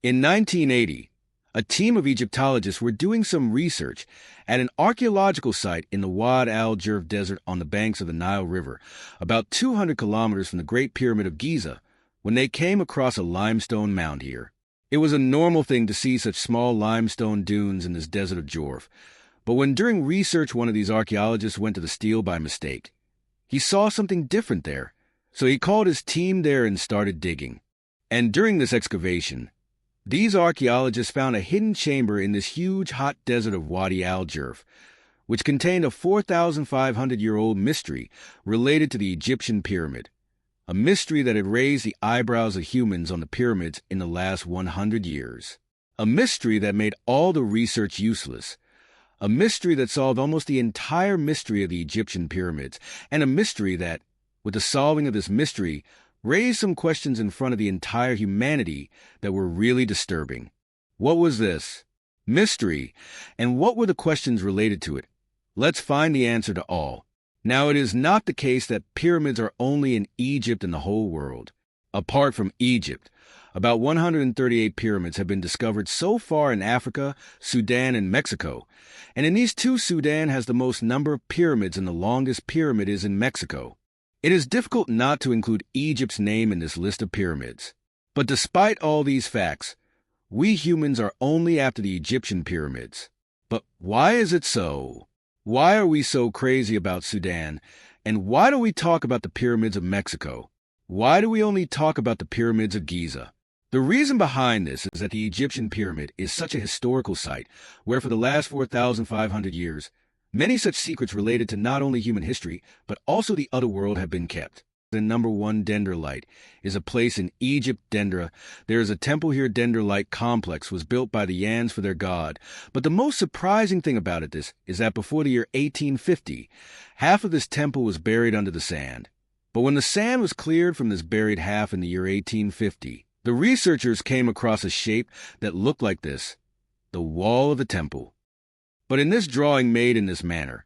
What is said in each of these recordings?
In 1980, a team of Egyptologists were doing some research at an archaeological site in the Wadi Al Jarf desert on the banks of the Nile River, about 200 kilometers from the Great Pyramid of Giza, when they came across a limestone mound here. It was a normal thing to see such small limestone dunes in this desert of Jarf, but when during research one of these archaeologists went to the stele by mistake, he saw something different there, so he called his team there and started digging. And during this excavation, these archaeologists found a hidden chamber in this huge hot desert of Wadi Al Jarf, which contained a 4,500-year-old mystery related to the Egyptian pyramid, a mystery that had raised the eyebrows of humans on the pyramids in the last 100 years, a mystery that made all the research useless, a mystery that solved almost the entire mystery of the Egyptian pyramids, and a mystery that, with the solving of this mystery, raised some questions in front of the entire humanity that were really disturbing. What was this mystery, and what were the questions related to it? Let's find the answer to all. Now, it is not the case that pyramids are only in Egypt and the whole world. Apart from Egypt, about 138 pyramids have been discovered so far in Africa, Sudan, and Mexico, and in these two, Sudan has the most number of pyramids and the longest pyramid is in Mexico. It is difficult not to include Egypt's name in this list of pyramids. But despite all these facts, we humans are only after the Egyptian pyramids. But why is it so? Why are we so crazy about Sudan? And why do we talk about the pyramids of Mexico? Why do we only talk about the pyramids of Giza? The reason behind this is that the Egyptian pyramid is such a historical site where for the last 4,500 years, many such secrets related to not only human history, but also the other world have been kept. The number one dendrolite is a place in Egypt, Dendra. There is a temple here. Dendrolite complex was built by the Yans for their god. But the most surprising thing about it is that before the year 1850, half of this temple was buried under the sand. But when the sand was cleared from this buried half in the year 1850, the researchers came across a shape that looked like this, the wall of the temple. But in this drawing made in this manner,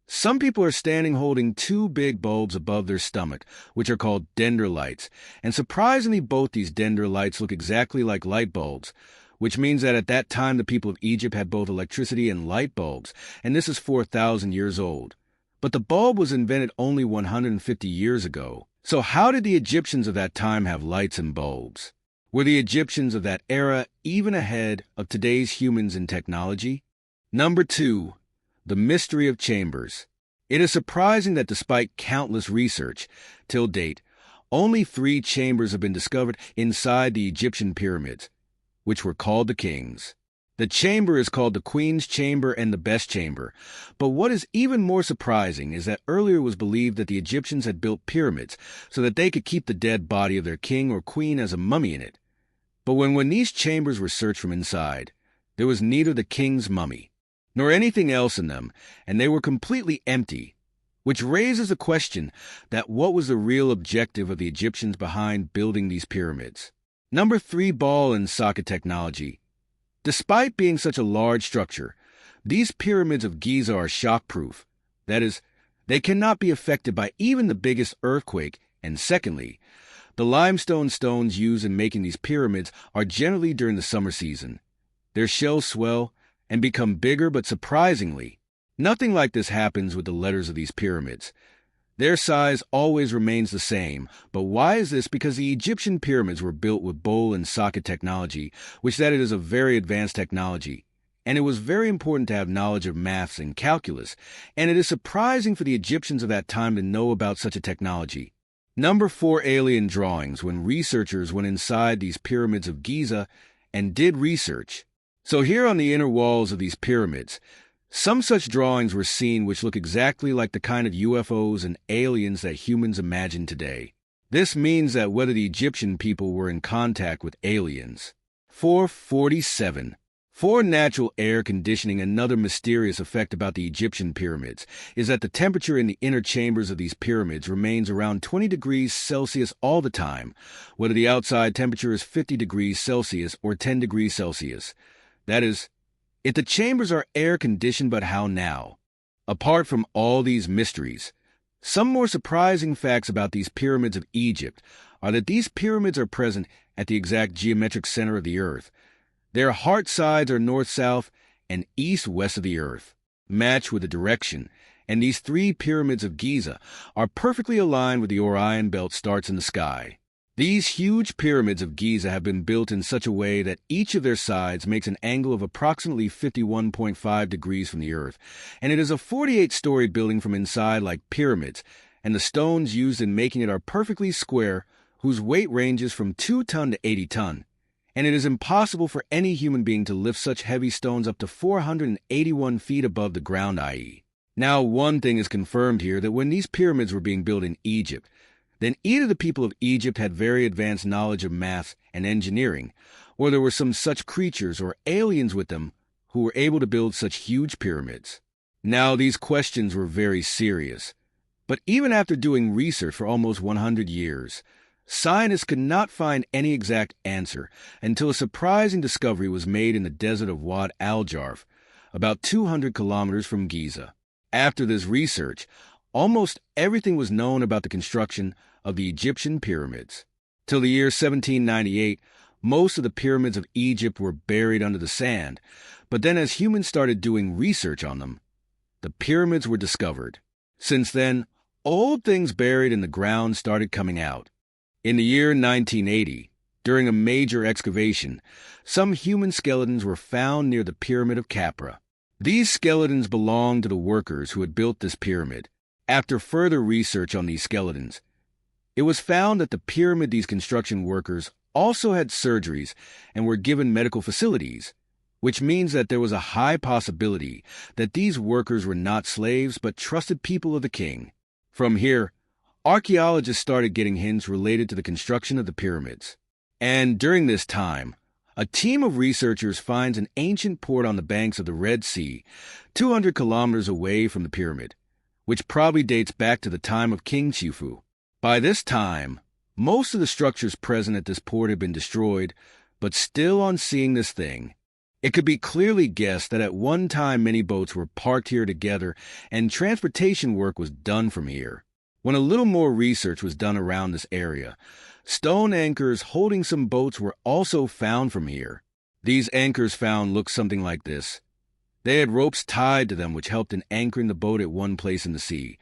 some people are standing holding two big bulbs above their stomach, which are called dendrolites, and surprisingly both these dendrolites look exactly like light bulbs, which means that at that time the people of Egypt had both electricity and light bulbs, and this is 4,000 years old. But the bulb was invented only 150 years ago. So how did the Egyptians of that time have lights and bulbs? Were the Egyptians of that era even ahead of today's humans in technology? Number 2. The mystery of chambers. It is surprising that despite countless research, till date, only 3 chambers have been discovered inside the Egyptian pyramids, which were called the kings. The chamber is called the Queen's Chamber and the Best Chamber. But what is even more surprising is that earlier it was believed that the Egyptians had built pyramids so that they could keep the dead body of their king or queen as a mummy in it. But when these chambers were searched from inside, there was neither the king's mummy nor anything else in them, and they were completely empty, which raises the question that what was the real objective of the Egyptians behind building these pyramids? Number 3, ball and socket technology. Despite being such a large structure, these pyramids of Giza are shockproof. That is, they cannot be affected by even the biggest earthquake, and secondly, the limestone stones used in making these pyramids are generally during the summer season. Their shells swell and become bigger, but surprisingly, nothing like this happens with the letters of these pyramids. Their size always remains the same, but why is this? Because the Egyptian pyramids were built with bowl and socket technology, which that it is a very advanced technology, and it was very important to have knowledge of maths and calculus, and it is surprising for the Egyptians of that time to know about such a technology. Number 4, alien drawings, when researchers went inside these pyramids of Giza and did research. So here on the inner walls of these pyramids, some such drawings were seen which look exactly like the kind of UFOs and aliens that humans imagine today. This means that whether the Egyptian people were in contact with aliens. 447. For natural air conditioning, another mysterious effect about the Egyptian pyramids is that the temperature in the inner chambers of these pyramids remains around 20 degrees Celsius all the time, whether the outside temperature is 50 degrees Celsius or 10 degrees Celsius. That is, if the chambers are air-conditioned, but how now? Apart from all these mysteries, some more surprising facts about these pyramids of Egypt are that these pyramids are present at the exact geometric center of the Earth. Their heart sides are north-south and east-west of the Earth, matched with the direction, and these three pyramids of Giza are perfectly aligned with the Orion belt starts in the sky. These huge pyramids of Giza have been built in such a way that each of their sides makes an angle of approximately 51.5 degrees from the Earth, and it is a 48-story building from inside like pyramids, and the stones used in making it are perfectly square, whose weight ranges from 2 ton to 80 ton. And it is impossible for any human being to lift such heavy stones up to 481 feet above the ground, i.e. Now, one thing is confirmed here, that when these pyramids were being built in Egypt, then either the people of Egypt had very advanced knowledge of math and engineering, or there were some such creatures or aliens with them who were able to build such huge pyramids. Now, these questions were very serious. But even after doing research for almost 100 years, scientists could not find any exact answer until a surprising discovery was made in the desert of Wadi Al Jarf, about 200 kilometers from Giza. After this research, almost everything was known about the construction of the Egyptian pyramids. Till the year 1798, most of the pyramids of Egypt were buried under the sand, but then as humans started doing research on them, the pyramids were discovered. Since then, old things buried in the ground started coming out. In the year 1980, during a major excavation, some human skeletons were found near the Pyramid of Khafre. These skeletons belonged to the workers who had built this pyramid. After further research on these skeletons, it was found that the pyramid these construction workers also had surgeries and were given medical facilities, which means that there was a high possibility that these workers were not slaves but trusted people of the king. From here, archaeologists started getting hints related to the construction of the pyramids. And during this time, a team of researchers finds an ancient port on the banks of the Red Sea, 200 kilometers away from the pyramid, which probably dates back to the time of King Khufu. By this time, most of the structures present at this port had been destroyed, but still on seeing this thing, it could be clearly guessed that at one time many boats were parked here together and transportation work was done from here. When a little more research was done around this area, stone anchors holding some boats were also found from here. These anchors found looked something like this. They had ropes tied to them which helped in anchoring the boat at one place in the sea.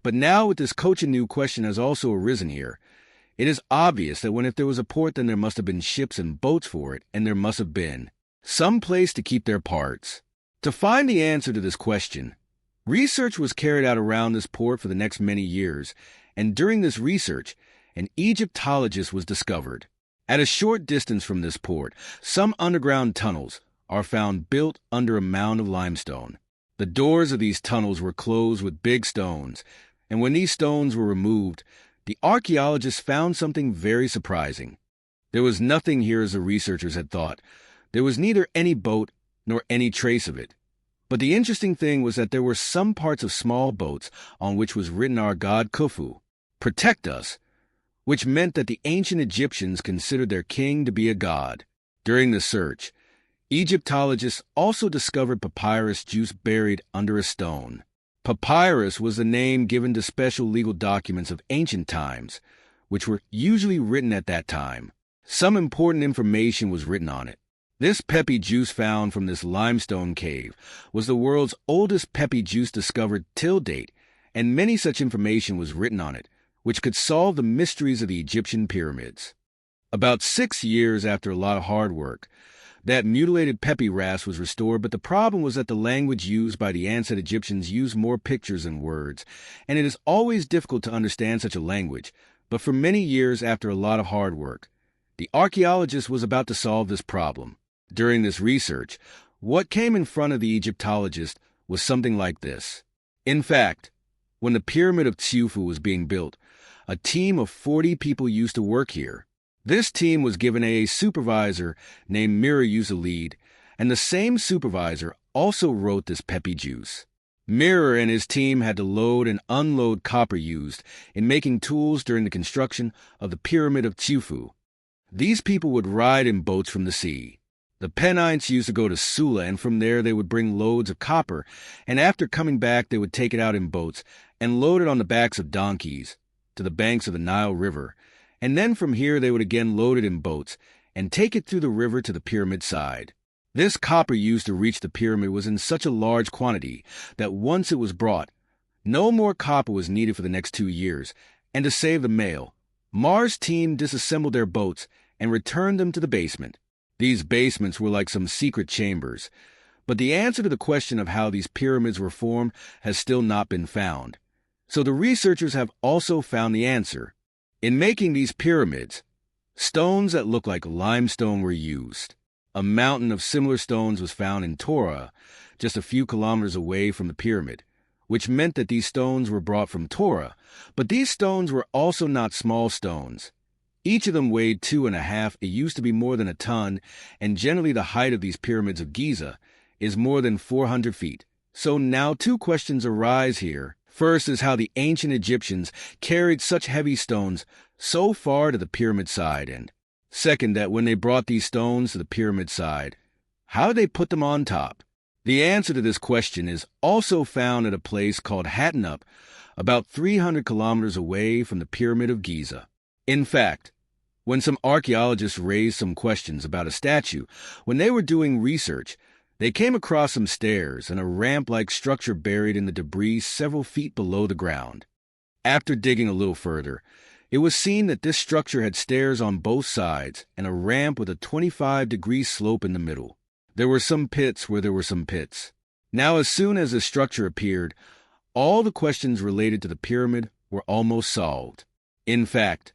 But now with this cochineal question has also arisen here. It is obvious that if there was a port, then there must have been ships and boats for it, and there must have been some place to keep their parts. To find the answer to this question, research was carried out around this port for the next many years, and during this research, an Egyptologist was discovered. At a short distance from this port, some underground tunnels are found built under a mound of limestone. The doors of these tunnels were closed with big stones, and when these stones were removed, the archaeologists found something very surprising. There was nothing here as the researchers had thought. There was neither any boat nor any trace of it. But the interesting thing was that there were some parts of small boats on which was written our god Khufu, "Protect us," which meant that the ancient Egyptians considered their king to be a god. During the search, Egyptologists also discovered papyrus juice buried under a stone. Papyrus was the name given to special legal documents of ancient times, which were usually written at that time. Some important information was written on it. This peppy juice found from this limestone cave was the world's oldest peppy juice discovered till date, and many such information was written on it, which could solve the mysteries of the Egyptian pyramids. About 6 years after a lot of hard work, that mutilated peppy rasp was restored, but the problem was that the language used by the ancient Egyptians used more pictures than words, and it is always difficult to understand such a language. But for many years after a lot of hard work, the archaeologist was about to solve this problem. During this research, what came in front of the Egyptologist was something like this. In fact, when the Pyramid of Khufu was being built, a team of 40 people used to work here. This team was given a supervisor named Mira used to lead, and the same supervisor also wrote this peppy juice. Mira and his team had to load and unload copper used in making tools during the construction of the Pyramid of Khufu. These people would ride in boats from the sea. The Penites used to go to Sula, and from there they would bring loads of copper, and after coming back they would take it out in boats and load it on the backs of donkeys to the banks of the Nile River, and then from here they would again load it in boats and take it through the river to the pyramid side. This copper used to reach the pyramid was in such a large quantity that once it was brought, no more copper was needed for the next 2 years, and to save the mail, Mars' team disassembled their boats and returned them to the basement. These basements were like some secret chambers, but the answer to the question of how these pyramids were formed has still not been found. So the researchers have also found the answer. In making these pyramids, stones that look like limestone were used. A mountain of similar stones was found in Torah, just a few kilometers away from the pyramid, which meant that these stones were brought from Torah, but these stones were also not small stones. Each of them weighed 2.5. It used to be more than a ton, and generally the height of these pyramids of Giza is more than 400 feet. So now 2 questions arise here. First is how the ancient Egyptians carried such heavy stones so far to the pyramid side, and second, that when they brought these stones to the pyramid side, how did they put them on top? The answer to this question is also found at a place called Hattenup, about 300 kilometers away from the Pyramid of Giza. In fact, when some archaeologists raised some questions about a statue, when they were doing research, they came across some stairs and a ramp-like structure buried in the debris several feet below the ground. After digging a little further, it was seen that this structure had stairs on both sides and a ramp with a 25-degree slope in the middle. There were some pits where there were some pits. Now, as soon as the structure appeared, all the questions related to the pyramid were almost solved. In fact,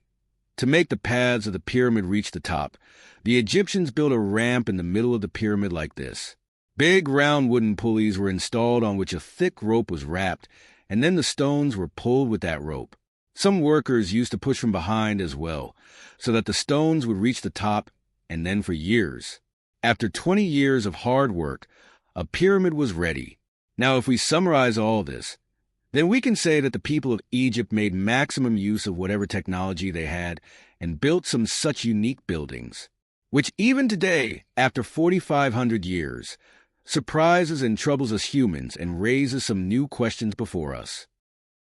to make the paths of the pyramid reach the top, the Egyptians built a ramp in the middle of the pyramid like this. Big round wooden pulleys were installed on which a thick rope was wrapped, and then the stones were pulled with that rope. Some workers used to push from behind as well, so that the stones would reach the top, and then for years. After 20 years of hard work, a pyramid was ready. Now, if we summarize all this, then we can say that the people of Egypt made maximum use of whatever technology they had and built some such unique buildings, which even today, after 4,500 years, surprises and troubles us humans and raises some new questions before us.